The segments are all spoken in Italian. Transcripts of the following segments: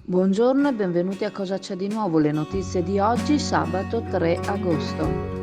Buongiorno e benvenuti a Cosa c'è di nuovo, le notizie di oggi, sabato 3 agosto.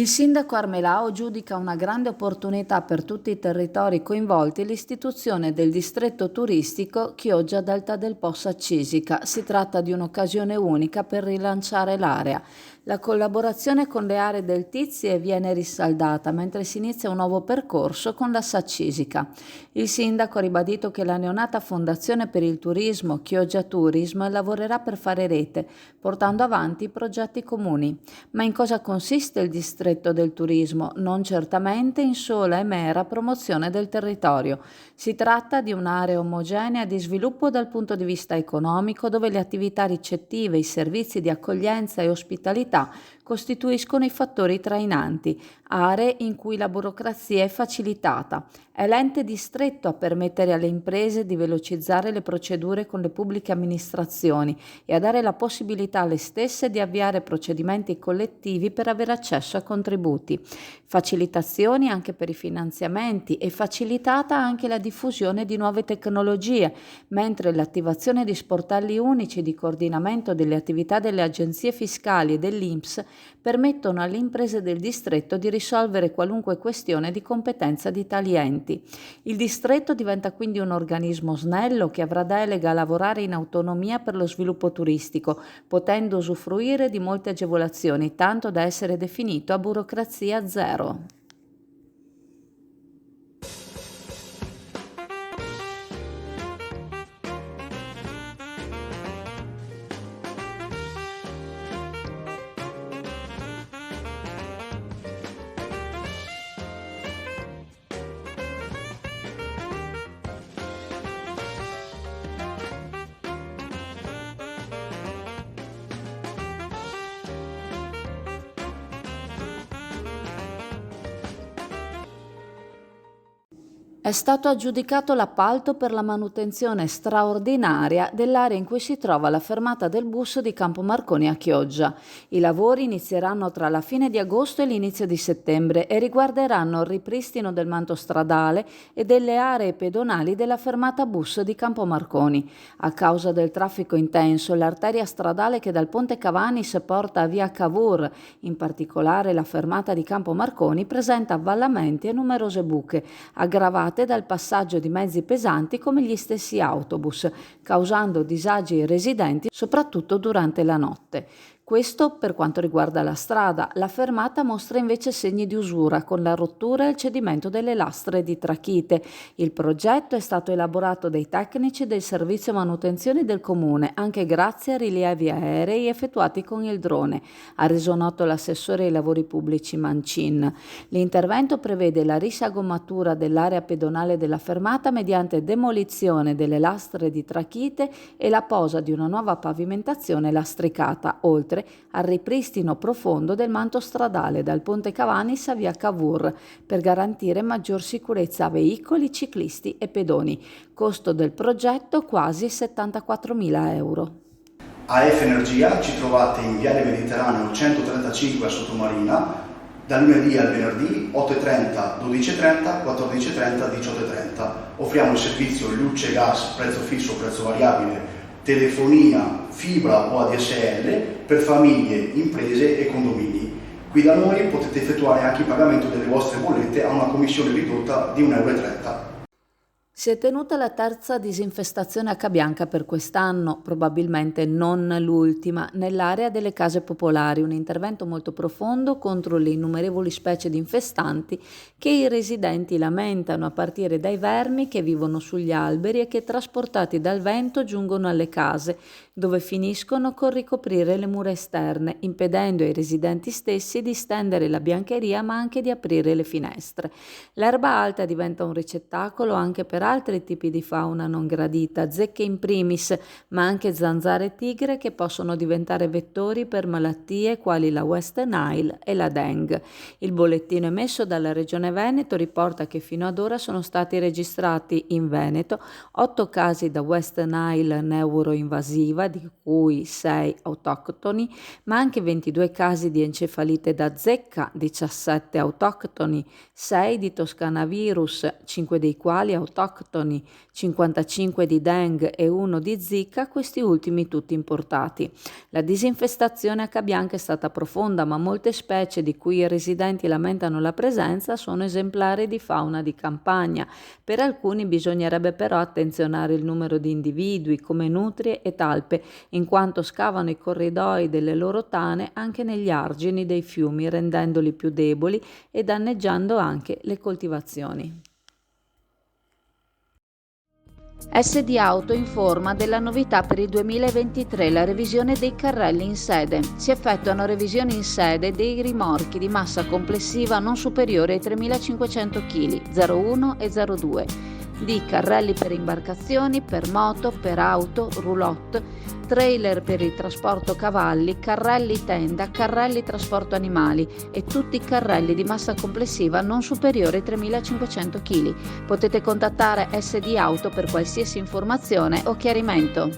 Il sindaco Armelao giudica una grande opportunità per tutti i territori coinvolti l'istituzione del distretto turistico Chioggia Delta del Po Cisica. Si tratta di un'occasione unica per rilanciare l'area. La collaborazione con le aree del Tizie viene risaldata mentre si inizia un nuovo percorso con la Cisica. Il sindaco ha ribadito che la neonata Fondazione per il Turismo Chioggia Tourism lavorerà per fare rete, portando avanti i progetti comuni. Ma in cosa consiste il distretto del turismo? Non certamente in sola e mera promozione del territorio. Si tratta di un'area omogenea di sviluppo dal punto di vista economico, dove le attività ricettive, i servizi di accoglienza e ospitalità costituiscono i fattori trainanti, aree in cui la burocrazia è facilitata. È l'ente distretto a permettere alle imprese di velocizzare le procedure con le pubbliche amministrazioni e a dare la possibilità alle stesse di avviare procedimenti collettivi per avere accesso a contributi. Facilitazioni anche per i finanziamenti e facilitata anche la diffusione di nuove tecnologie, mentre l'attivazione di sportelli unici di coordinamento delle attività delle agenzie fiscali e dell'INPS permettono alle imprese del distretto di risolvere qualunque questione di competenza di tali enti. Il distretto diventa quindi un organismo snello che avrà delega a lavorare in autonomia per lo sviluppo turistico, potendo usufruire di molte agevolazioni, tanto da essere definito a burocrazia zero. È stato aggiudicato l'appalto per la manutenzione straordinaria dell'area in cui si trova la fermata del bus di Campo Marconi a Chioggia. I lavori inizieranno tra la fine di agosto e l'inizio di settembre e riguarderanno il ripristino del manto stradale e delle aree pedonali della fermata bus di Campo Marconi. A causa del traffico intenso, l'arteria stradale che dal Ponte Cavanis porta a via Cavour, in particolare la fermata di Campo Marconi, presenta avvallamenti e numerose buche, aggravate dal passaggio di mezzi pesanti come gli stessi autobus, causando disagi ai residenti soprattutto durante la notte. Questo per quanto riguarda la strada. La fermata mostra invece segni di usura con la rottura e il cedimento delle lastre di trachite. Il progetto è stato elaborato dai tecnici del servizio manutenzione del comune, anche grazie a rilievi aerei effettuati con il drone, ha reso noto l'assessore ai lavori pubblici Mancin. L'intervento prevede la risagomatura dell'area pedonale della fermata mediante demolizione delle lastre di trachite e la posa di una nuova pavimentazione lastricata, oltre al ripristino profondo del manto stradale dal Ponte Cavanis a via Cavour per garantire maggior sicurezza a veicoli, ciclisti e pedoni. Costo del progetto quasi 74.000 euro. AF Energia ci trovate in Viale Mediterraneo 135 a Sottomarina, dal lunedì al venerdì 8.30, 12.30, 14.30, 18.30. Offriamo il servizio luce, gas, prezzo fisso, prezzo variabile, telefonia, fibra o ADSL per famiglie, imprese e condomini. Qui da noi potete effettuare anche il pagamento delle vostre bollette a una commissione ridotta di 1,30 euro. Si è tenuta la terza disinfestazione H-Bianca per quest'anno, probabilmente non l'ultima, nell'area delle case popolari, un intervento molto profondo contro le innumerevoli specie di infestanti che i residenti lamentano, a partire dai vermi che vivono sugli alberi e che trasportati dal vento giungono alle case, dove finiscono con ricoprire le mura esterne, impedendo ai residenti stessi di stendere la biancheria ma anche di aprire le finestre. L'erba alta diventa un ricettacolo anche per altri tipi di fauna non gradita, zecche in primis, ma anche zanzare e tigre che possono diventare vettori per malattie quali la West Nile e la Dengue. Il bollettino emesso dalla Regione Veneto riporta che fino ad ora sono stati registrati in Veneto 8 casi da West Nile neuroinvasiva, di cui 6 autoctoni, ma anche 22 casi di encefalite da zecca, 17 autoctoni, 6 di toscanavirus, 5 dei quali autoctoni, 55 di Dengue e 1 di Zika, questi ultimi tutti importati. La disinfestazione a Cabianca è stata profonda, ma molte specie di cui i residenti lamentano la presenza sono esemplari di fauna di campagna. Per alcuni bisognerebbe però attenzionare il numero di individui come nutrie e talpe, in quanto scavano i corridoi delle loro tane anche negli argini dei fiumi, rendendoli più deboli e danneggiando anche le coltivazioni. SD Auto informa della novità per il 2023, la revisione dei carrelli in sede. Si effettuano revisioni in sede dei rimorchi di massa complessiva non superiore ai 3.500 kg, 01 e 02, di carrelli per imbarcazioni, per moto, per auto, roulotte, trailer per il trasporto cavalli, carrelli tenda, carrelli trasporto animali e tutti i carrelli di massa complessiva non superiore ai 3.500 kg. Potete contattare SD Auto per qualsiasi informazione o chiarimento.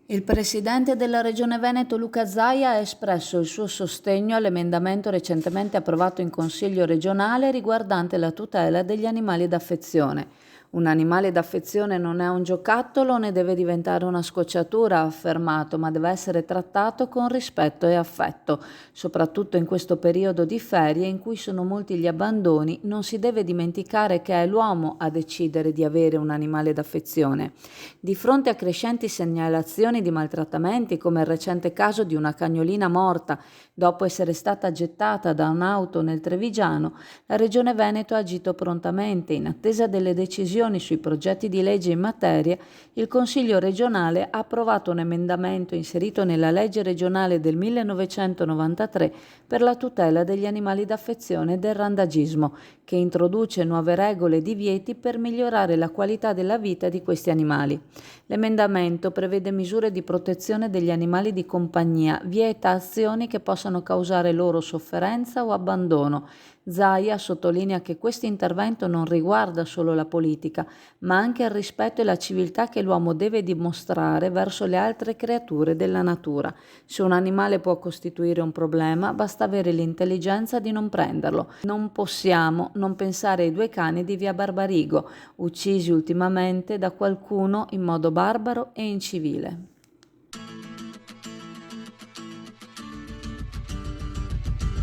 Il presidente della Regione Veneto Luca Zaia ha espresso il suo sostegno all'emendamento recentemente approvato in Consiglio regionale riguardante la tutela degli animali d'affezione. Un animale d'affezione non è un giocattolo né deve diventare una scocciatura, ha affermato, ma deve essere trattato con rispetto e affetto. Soprattutto in questo periodo di ferie in cui sono molti gli abbandoni, non si deve dimenticare che è l'uomo a decidere di avere un animale d'affezione. Di fronte a crescenti segnalazioni di maltrattamenti, come il recente caso di una cagnolina morta dopo essere stata gettata da un'auto nel Trevigiano, la Regione Veneto ha agito prontamente. In attesa delle decisioni sui progetti di legge in materia, il Consiglio regionale ha approvato un emendamento inserito nella legge regionale del 1993 per la tutela degli animali d'affezione e del randagismo, che introduce nuove regole e divieti per migliorare la qualità della vita di questi animali. L'emendamento prevede misure di protezione degli animali di compagnia, vieta azioni che possano causare loro sofferenza o abbandono. Zaia sottolinea che questo intervento non riguarda solo la politica, ma anche il rispetto e la civiltà che l'uomo deve dimostrare verso le altre creature della natura. Se un animale può costituire un problema, basta avere l'intelligenza di non prenderlo. Non possiamo non pensare ai 2 cani di via Barbarigo, uccisi ultimamente da qualcuno in modo barbaro e incivile.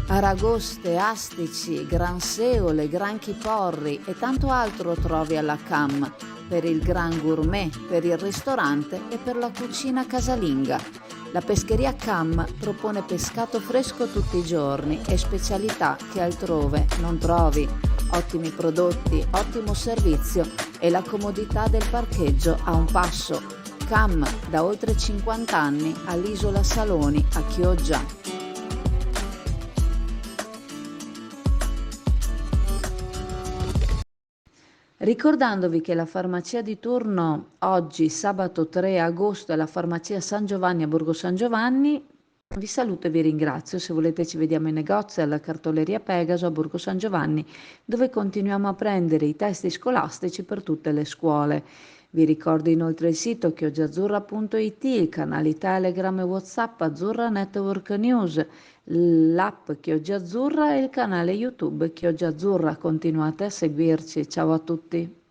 Aragoste, astici, granseole, granchi porri e tanto altro trovi alla CAM, per il gran gourmet, per il ristorante e per la cucina casalinga. La pescheria CAM propone pescato fresco tutti i giorni e specialità che altrove non trovi. Ottimi prodotti, ottimo servizio e la comodità del parcheggio a un passo. CAM da oltre 50 anni all'Isola Saloni a Chioggia. Ricordandovi che la farmacia di turno oggi, sabato 3 agosto, è la farmacia San Giovanni a Borgo San Giovanni. Vi saluto e vi ringrazio. Se volete ci vediamo in negozio alla cartoleria Pegaso a Borgo San Giovanni, dove continuiamo a prendere i testi scolastici per tutte le scuole. Vi ricordo inoltre il sito chioggiaazzurra.it, il canale Telegram e WhatsApp Azzurra Network News, l'app Chioggia Azzurra e il canale YouTube Chioggia Azzurra. Continuate a seguirci. Ciao a tutti.